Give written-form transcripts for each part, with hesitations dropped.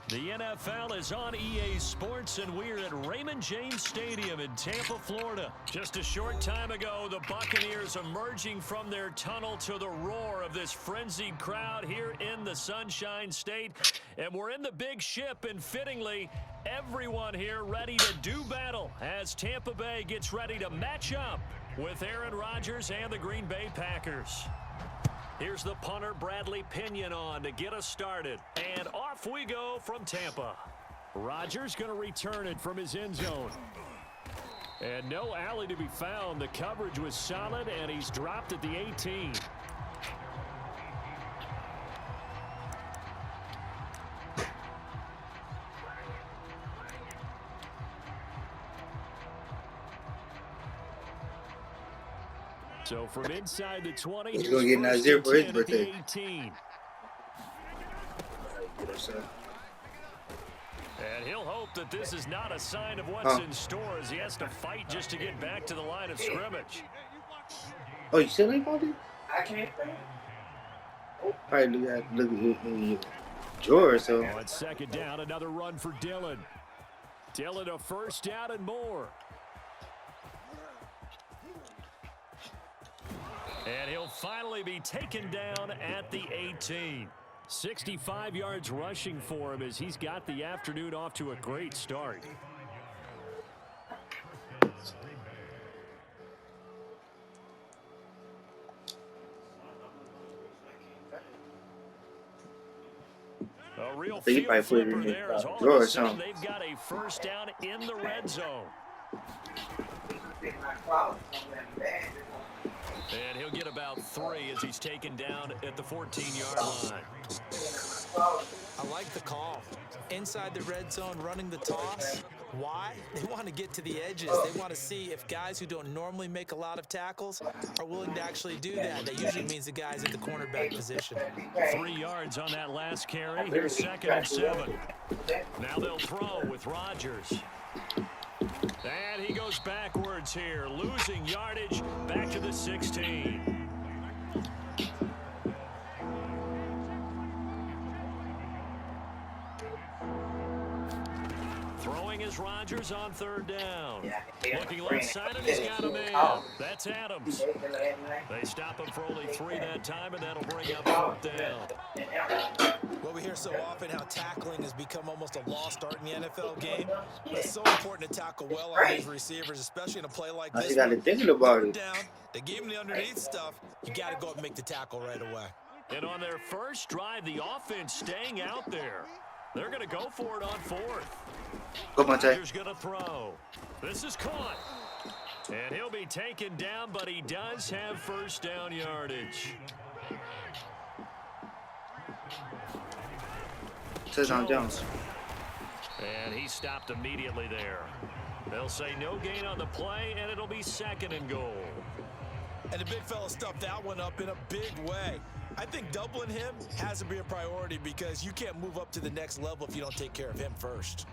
The NFL is on EA Sports, and we're at Raymond James Stadium in Tampa, Florida. Just a short time ago, the Buccaneers emerging from their tunnel to the roar of this frenzied crowd here in the Sunshine State. And we're in the big ship, and fittingly, everyone here ready to do battle as Tampa Bay gets ready to match up with Aaron Rodgers and the Green Bay Packers. Here's the punter, Bradley Pinion, on to get us started. And off we go from Tampa. Rodgers going to return it from his end zone. And no alley to be found. The coverage was solid, and he's dropped at the 18. So from inside the 20, he's going to get Nazir for his birthday. 18. And he'll hope that this is not a sign of what's in store as he has to fight just to get back to the line of scrimmage. Oh, you still ain't body? I can't. Probably look at your drawer or so. On second down, another run for Dillon. Dillon a first down and more. And he'll finally be taken down at the 18. 65 yards rushing for him as he's got the afternoon off to a great start. A real field flipper there as all of a sudden they've got a first down in the red zone. And he'll get about 3 as he's taken down at the 14-yard line. I like the call. Inside the red zone, running the toss. Why? They want to get to the edges. They want to see if guys who don't normally make a lot of tackles are willing to actually do that. That usually means the guys at the cornerback position. 3 yards on that last carry. Here's 2nd and 7. Now they'll throw with Rodgers. And he goes backwards here, losing yardage back to the 16. Throwing is Rodgers on 3rd down. Looking left side, and he's got him in. That's Adams. They stop him for only 3 that time, and that'll bring up 4th down. Well, we hear so often how tackling has become almost a lost art in the NFL game. But it's so important to tackle well on these receivers, especially in a play like this. You got to think about it. Down, they gave him the underneath stuff. You got to go up and make the tackle right away. And on their first drive, the offense staying out there. They're going to go for it on 4th. Rodgers going to throw. This is caught. And he'll be taken down, but he does have first down yardage. Jones. And he stopped immediately there. They'll say no gain on the play, and it'll be 2nd and goal. And the big fella stuffed that one up in a big way. I think doubling him has to be a priority because you can't move up to the next level if you don't take care of him first.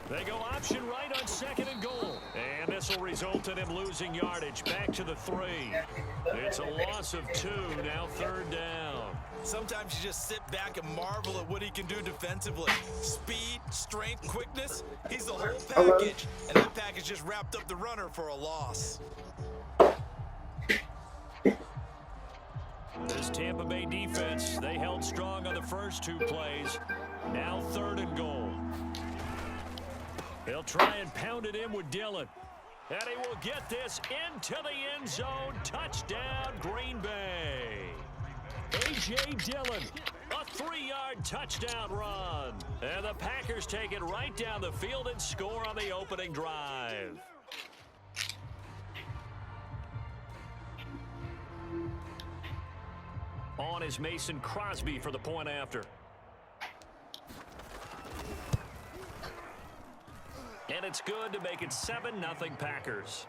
They go option right on 2nd and goal. And this will result in him losing yardage back to the 3. It's a loss of 2, now 3rd down. Sometimes you just sit back and marvel at what he can do defensively. Speed, strength, quickness, he's the whole package. And that package just wrapped up the runner for a loss. This Tampa Bay defense, they held strong on the first 2 plays. Now 3rd and goal. They'll try and pound it in with Dillon. And he will get this into the end zone. Touchdown, Green Bay. A.J. Dillon, a 3-yard touchdown run. And the Packers take it right down the field and score on the opening drive. On is Mason Crosby for the point after. And it's good to make it 7-0 Packers.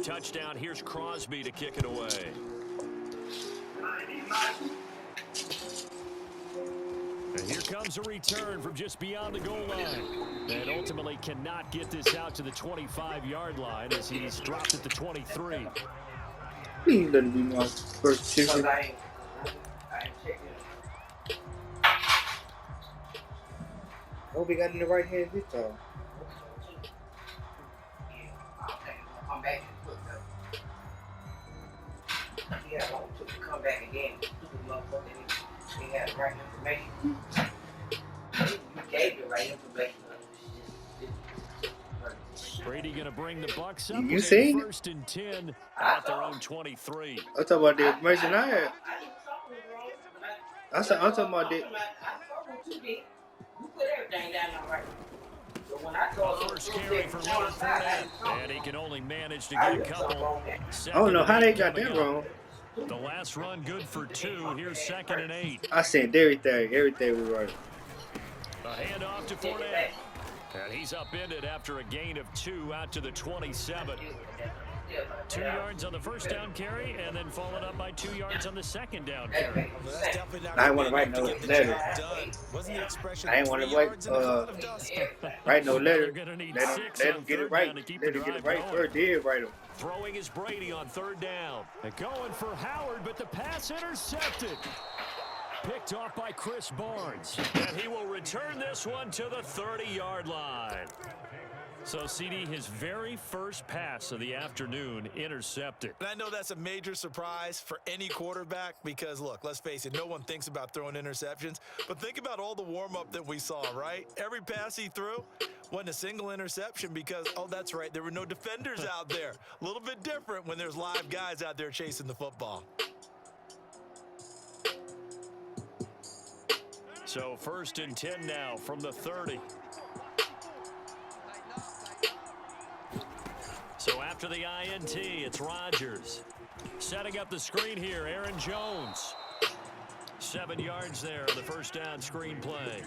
touchdown, here's Crosby to kick it away. And here comes a return from just beyond the goal line. And ultimately cannot get this out to the 25-yard line as he's dropped at the 23. Please let it be my first chicken. Hope he got in the right hand this time. Come back and put yeah, I want to come back again. They had the right information. You gave the right information. Brady going to bring the Bucks up You with seen a 1st and 10 at their own 23. I'm talking about the information I had. I'm talking about the. You put everything down all right. So when I told First carry for Leonard Fournette, and he can only manage to get a couple. I don't know how they got that wrong. The last run good for 2. Here's 2nd and 8. I sent everything. Everything was right. A handoff to Fournette. And he's upended after a gain of 2 out to the 27. 2 yards on the first down carry, and then followed up by 2 yards on the second down carry. I didn't want to write no letter. I didn't want to write no letter. Let him get it right. Let him get it right first. Did right him. Throwing is Brady on 3rd down. And going for Howard, but the pass intercepted. Picked off by Chris Barnes. And he will return this one to the 30-yard line. So, CD, his very first pass of the afternoon intercepted. And I know that's a major surprise for any quarterback because, look, let's face it, no one thinks about throwing interceptions. But think about all the warm-up that we saw, right? Every pass he threw wasn't a single interception because, oh, that's right, there were no defenders out there. A little bit different when there's live guys out there chasing the football. So, 1st and 10 now from the 30. So after the INT, it's Rodgers. Setting up the screen here, Aaron Jones. 7 yards there on the first down screen play.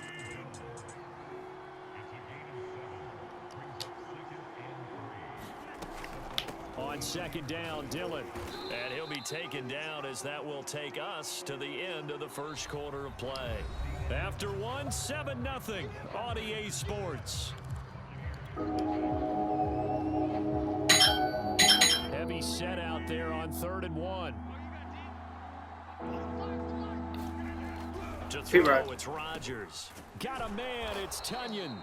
On 2nd down, Dillon. And he'll be taken down as that will take us to the end of the first quarter of play. After 1, 7-0 on EA Sports. Heavy set out there on 3rd and 1. To throw, it's Rodgers. Got a man, it's Tunyon.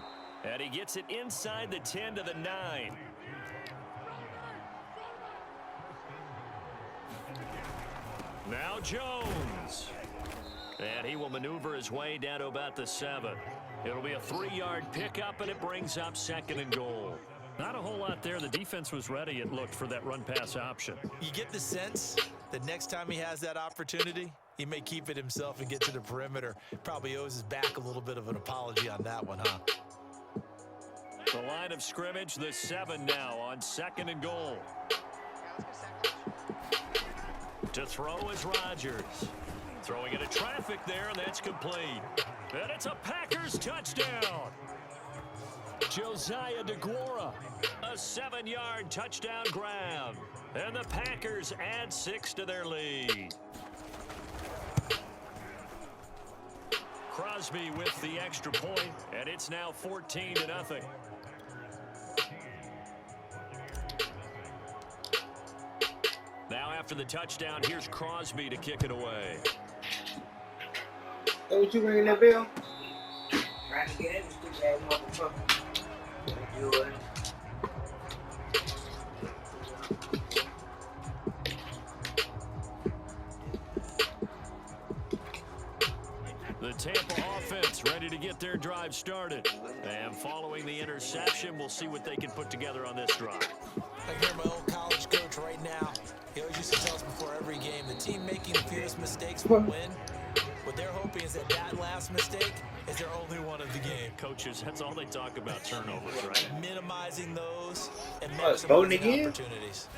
And he gets it inside the 10 to the 9. Now Jones. And he will maneuver his way down to about the 7. It'll be a 3-yard pickup, and it brings up 2nd and goal. Not a whole lot there. The defense was ready, it looked, for that run-pass option. You get the sense that next time he has that opportunity, he may keep it himself and get to the perimeter. Probably owes his back a little bit of an apology on that one, huh? The line of scrimmage, the 7 now on 2nd and goal. To throw is Rodgers. Throwing into traffic there, and that's complete. And it's a Packers touchdown. Josiah DeGuara, a 7-yard touchdown grab. And the Packers add 6 to their lead. Crosby with the extra point, and it's now 14-0. Now after the touchdown, here's Crosby to kick it away. Hey, what you ringing that bell? Trying to get in this big ass motherfucker. The Tampa offense ready to get their drive started. And following the interception, we'll see what they can put together on this drive. I can hear my old college coach right now. He always used to tell us before every game, the team making the fewest mistakes will win. What they're hoping is that last mistake is their only one of the game. Coaches, that's all they talk about, turnovers, right? Minimizing those and maximizing opportunities.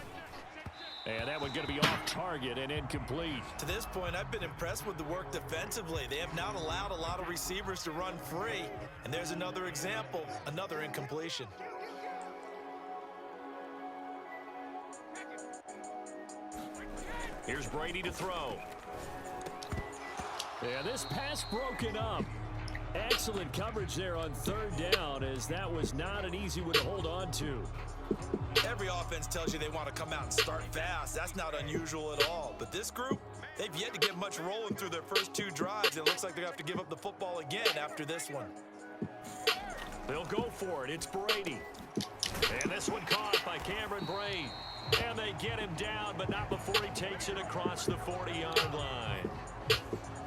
And that one going to be off target and incomplete. To this point, I've been impressed with the work defensively. They have not allowed a lot of receivers to run free. And there's another example, another incompletion. Here's Brady to throw. Yeah, this pass broken up. Excellent coverage there on third down, as that was not an easy one to hold on to. Every offense tells you they want to come out and start fast. That's not unusual at all. But this group, they've yet to get much rolling through their first 2 drives. It looks like they're going to have to give up the football again after this one. They'll go for it. It's Brady. And this one caught by Cameron Brate. And they get him down, but not before he takes it across the 40-yard line.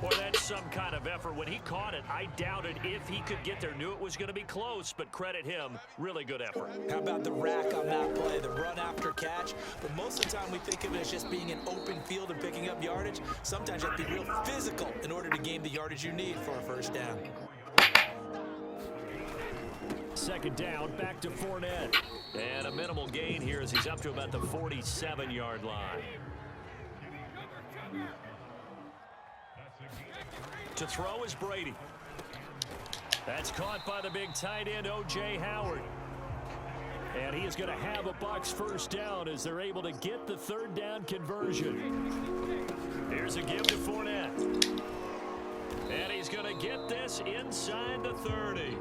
Boy, that's some kind of effort. When he caught it, I doubted if he could get there. Knew it was going to be close, but credit him. Really good effort. How about the rack on that play, the run after catch? But most of the time we think of it as just being an open field and picking up yardage. Sometimes you have to be real physical in order to gain the yardage you need for a first down. Second down, back to Fournette. And a minimal gain here as he's up to about the 47-yard line. To throw is Brady. That's caught by the big tight end, O.J. Howard. And he is going to have a Bucs first down as they're able to get the third down conversion. Here's a give to Fournette. And he's going to get this inside the 30.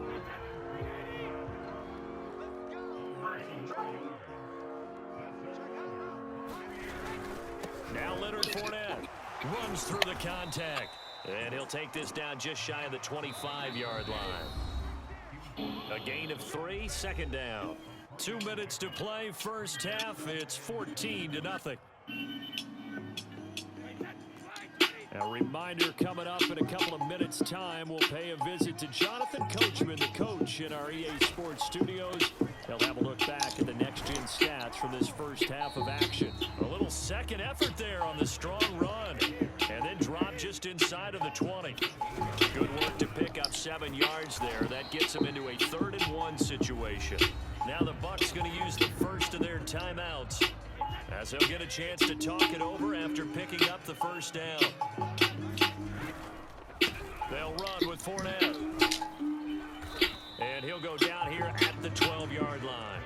Now Leonard Fournette runs through the contact. And he'll take this down just shy of the 25-yard line. A gain of 3, second down. 2 minutes to play, first half. It's 14-0. A reminder coming up in a couple of minutes' time. We'll pay a visit to Jonathan Coachman, the coach in our EA Sports studios. They'll have a look back at the next-gen stats from this first half of action. A little second effort there on the strong run. And then drop just inside of the 20. Good work to pick up 7 yards there. That gets them into a 3rd-and-1 situation. Now the Bucs going to use the first of their timeouts, as they'll get a chance to talk it over after picking up the first down. They'll run with Fournette. And he'll go down here at the 12-yard line.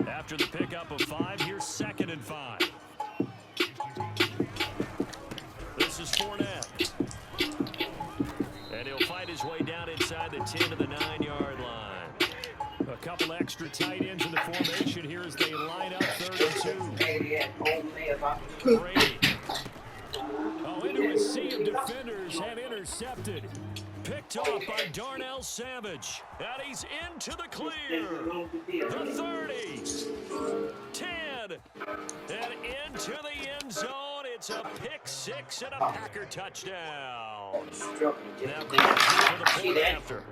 After the pickup of 5, here's 2nd and 5. This is Fournette. And he'll fight his way down inside the 10 to the 9-yard line. A couple extra tight ends in the formation here as they line up 3rd and 2. Brady. Oh, into a sea of defenders and intercepted. Picked off by Darnell Savage. And he's into the clear. The 30. 10. And into the end zone. It's a pick 6 and a Packer touchdown. Now Glenn for the point after.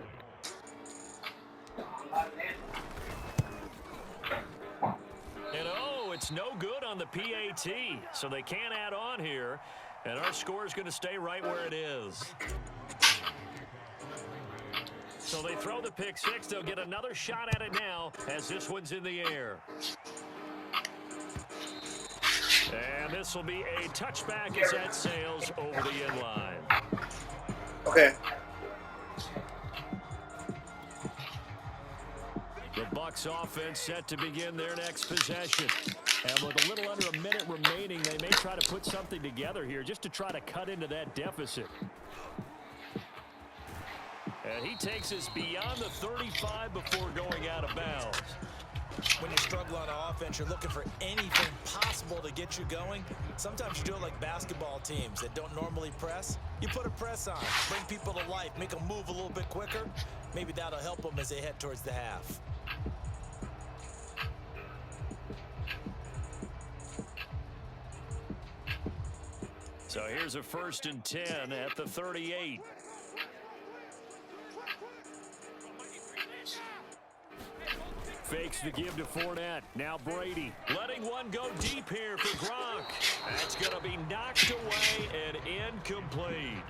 And it's no good on the PAT, so they can't add on here, and our score is going to stay right where it is. So they throw the pick 6. They'll get another shot at it now as this one's in the air. And this will be a touchback as that sails over the end line. Okay. The Bucs offense set to begin their next possession. And with a little under a minute remaining, they may try to put something together here just to try to cut into that deficit. And he takes us beyond the 35 before going out of bounds. When you struggle on offense, you're looking for anything possible to get you going. Sometimes you do it like basketball teams that don't normally press. You put a press on, bring people to life, make them move a little bit quicker. Maybe that'll help them as they head towards the half. So here's a 1st and 10 at the 38. Fakes the give to Fournette. Now Brady letting one go deep here for Gronk. That's going to be knocked away and incomplete.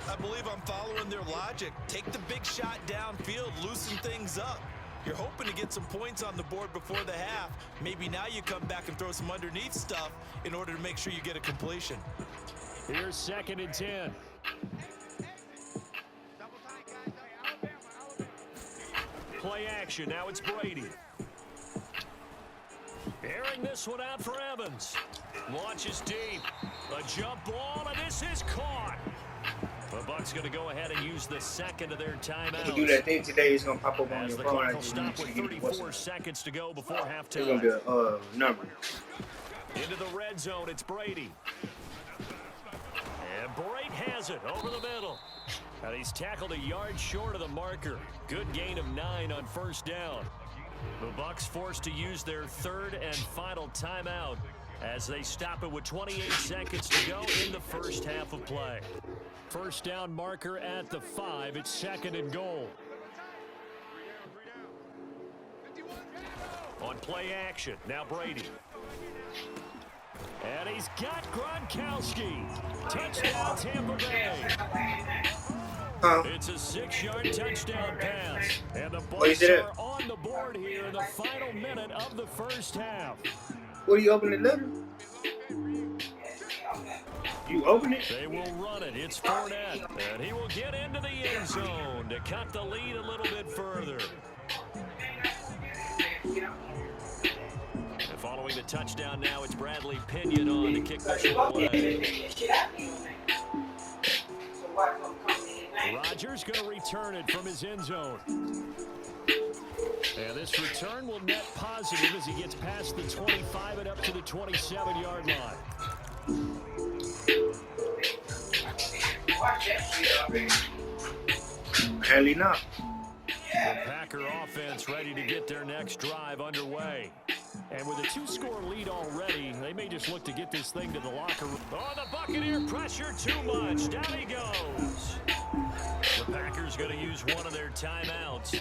I believe I'm following their logic. Take the big shot downfield, loosen things up. You're hoping to get some points on the board before the half. Maybe now you come back and throw some underneath stuff in order to make sure you get a completion. Here's 2nd and 10. Play action. Now it's Brady. Airing this one out for Evans. Launches deep. A jump ball, and this is caught. The Bucks going to go ahead and use the second of their timeouts. If you do that thing today, it's going to pop up on As your the phone. clock will stop with 34 seconds to go before halftime. It's going to be a number. Into the red zone, it's Brady. And Brady has it over the middle. And he's tackled a yard short of the marker. Good gain of 9 on first down. The Bucks forced to use their third and final timeout as they stop it with 28 seconds to go in the first half of play. First down marker at the 5. It's second and goal. On play action, now Brady. And he's got Gronkowski. Touchdown, Tampa Bay. It's a 6-yard touchdown pass. And the Bucks are on the board here in the final minute of the first half. What are you opening the letter? You open it? They will run it. It's Fournette. And he will get into the end zone to cut the lead a little bit further. And following the touchdown now, it's Bradley Pinion on to kick this one away. Rodgers going to return it from his end zone. And this return will net positive as he gets past the 25 and up to the 27-yard line. Apparently not. The Packer offense ready to get their next drive underway. And with a 2-score lead already, they may just look to get this thing to the locker room. Oh, the Buccaneer pressure too much. Down he goes. The Packers going to use one of their timeouts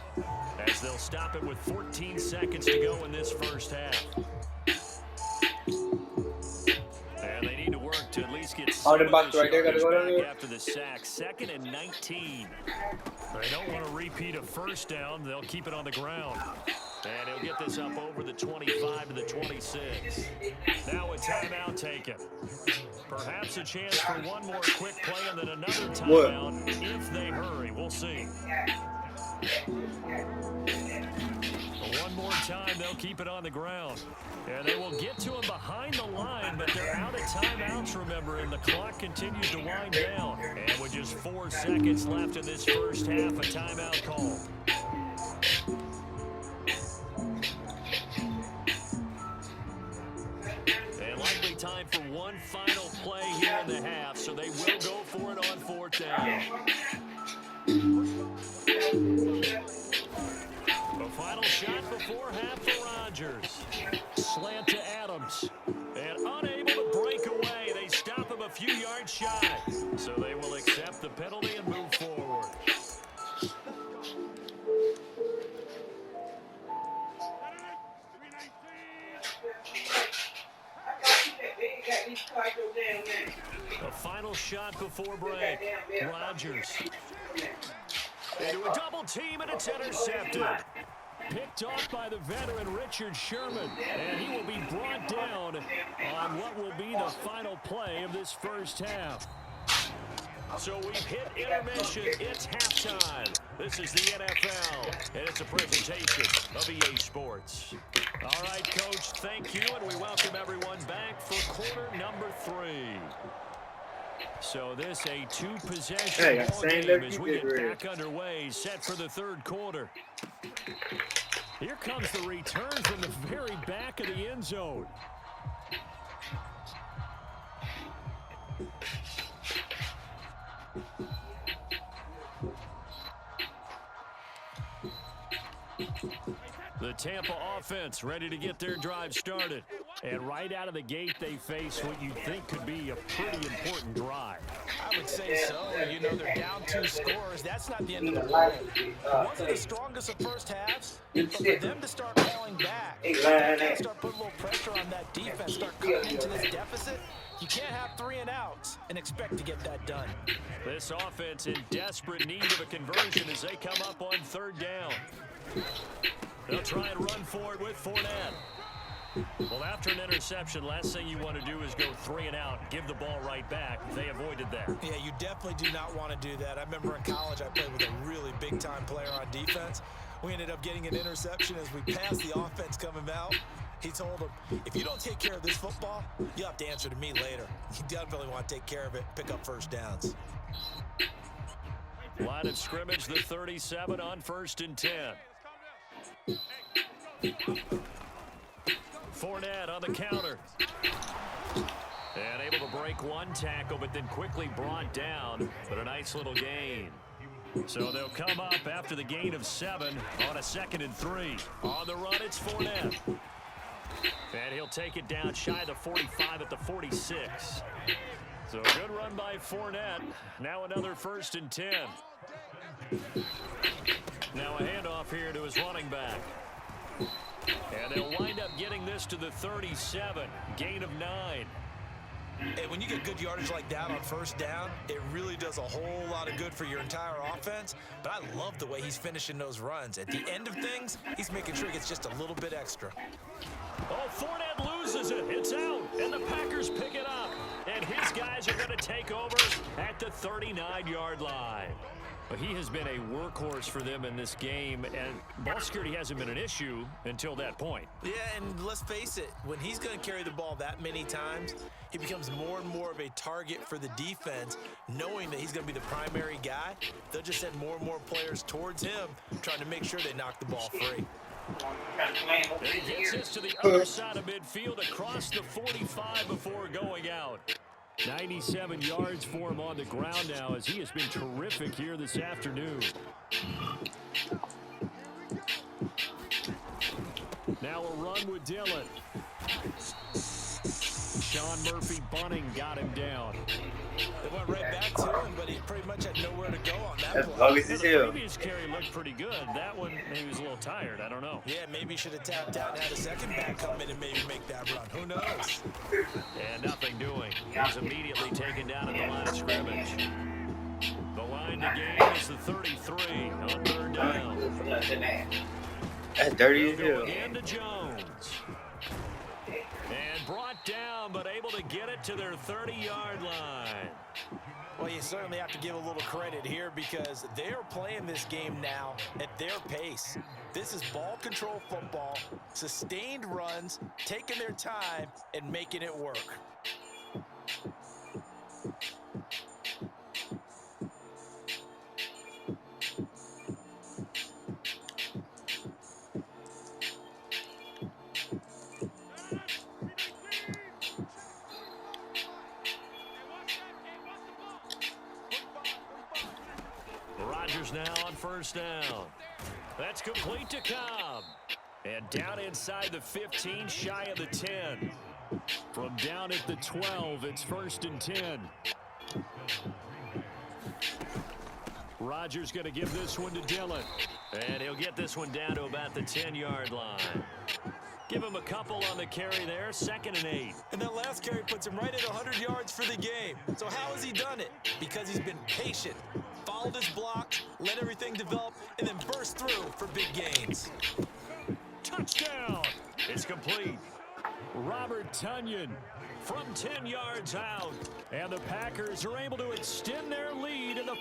as they'll stop it with 14 seconds to go in this first half. And they need to work to at least get some of box right there gotta go down back there. after the sack. 2nd and 19. They don't want to repeat a first down. They'll keep it on the ground. And he'll get this up over the 25 to the 26. Now a timeout taken. Perhaps a chance for one more quick play and then another timeout if they hurry. We'll see. One more time, they'll keep it on the ground. And they will get to him behind the line, but they're out of timeouts, remember, and the clock continues to wind down. And with just 4 seconds left in this first half, a timeout call. And likely time for one final play here in the half, so they will go for it on 4th down. The final shot before half for Rodgers. Slant to Adams. And unable to break away. They stop him a few yards shy. So they will accept the penalty and move forward. The final shot before break. Rodgers. Into a double team, and it's intercepted. Picked off by the veteran Richard Sherman. And he will be brought down on what will be the final play of this first half. So we've hit intermission. It's halftime. This is the NFL, and it's a presentation of EA Sports. All right, Coach, thank you, and we welcome everyone back for quarter number 3. So this a 2-possession ball game as we get back underway, set for the 3rd quarter. Here comes the return from the very back of the end zone. The Tampa offense ready to get their drive started. And right out of the gate, they face what you think could be a pretty important drive. I would say so. You know, they're down 2 scores. That's not the end of the world. It wasn't the strongest of first halves, but for them to start falling back, start putting a little pressure on that defense, start cutting into this deficit, you can't have 3 and outs and expect to get that done. This offense in desperate need of a conversion as they come up on 3rd down. They'll try and run for it with Fournette. Well, after an interception, last thing you want to do is go 3 and out, give the ball right back. They avoided that. Yeah, you definitely do not want to do that. I remember in college I played with a really big-time player on defense. We ended up getting an interception as we passed the offense coming out, He told him, if you don't take care of this football, you'll have to answer to me later. You definitely want to take care of it, pick up first downs. Line of scrimmage, the 37 on 1st and 10. Fournette on the counter. And able to break one tackle, but then quickly brought down. But a nice little gain. So they'll come up after the gain of 7 on a 2nd and 3. On the run, it's Fournette. And he'll take it down shy of the 45 at the 46. So a good run by Fournette. Now another 1st and 10. Now a handoff here to his running back. And they'll wind up getting this to the 37. Gain of 9. And when you get good yardage like that on first down, it really does a whole lot of good for your entire offense. But I love the way he's finishing those runs. At the end of things, he's making sure he gets just a little bit extra. Oh, Fournette loses it. It's out. And the Packers pick it up. And his guys are going to take over at the 39-yard line. But he has been a workhorse for them in this game, and ball security hasn't been an issue until that point. Yeah, and let's face it, when he's going to carry the ball that many times, he becomes more and more of a target for the defense, knowing that he's going to be the primary guy. They'll just send more and more players towards him, trying to make sure they knock the ball free. And he gets this to the other side of midfield across the 45 before going out. 97 yards for him on the ground now, as he has been terrific here this afternoon. Now a run with Dillon. Sean Murphy Bunning got him down. They went right back to him, but he pretty much had nowhere to go on that That's play. bogus Yeah, as the hell. previous carry looked pretty good. That one, he was a little tired. I don't know. Yeah, maybe he should have tapped out and had a second back come in and maybe make that run. Who knows? And nothing doing. He's immediately taken down at the line of scrimmage. The line to gain is the 33 on 3rd down. That's dirty as They'll go hell. again to Jones. And brought down, but able to get it to their 30-yard line. Well, you certainly have to give a little credit here because they're playing this game now at their pace. This is ball control football, sustained runs, taking their time, and making it work. Rodgers now on 1st down. That's complete to Cobb. And down inside the 15, shy of the 10. From down at the 12, it's 1st and 10. Rodgers going to give this one to Dillon. And he'll get this one down to about the 10-yard line. Give him a couple on the carry there, 2nd and 8. And that last carry puts him right at 100 yards for the game. So how has he done it? Because he's been patient, followed his blocks, let everything develop, and then burst through for big gains. Touchdown! It's complete. Robert Tonyan from 10 yards out. And the Packers are able to extend their lead in the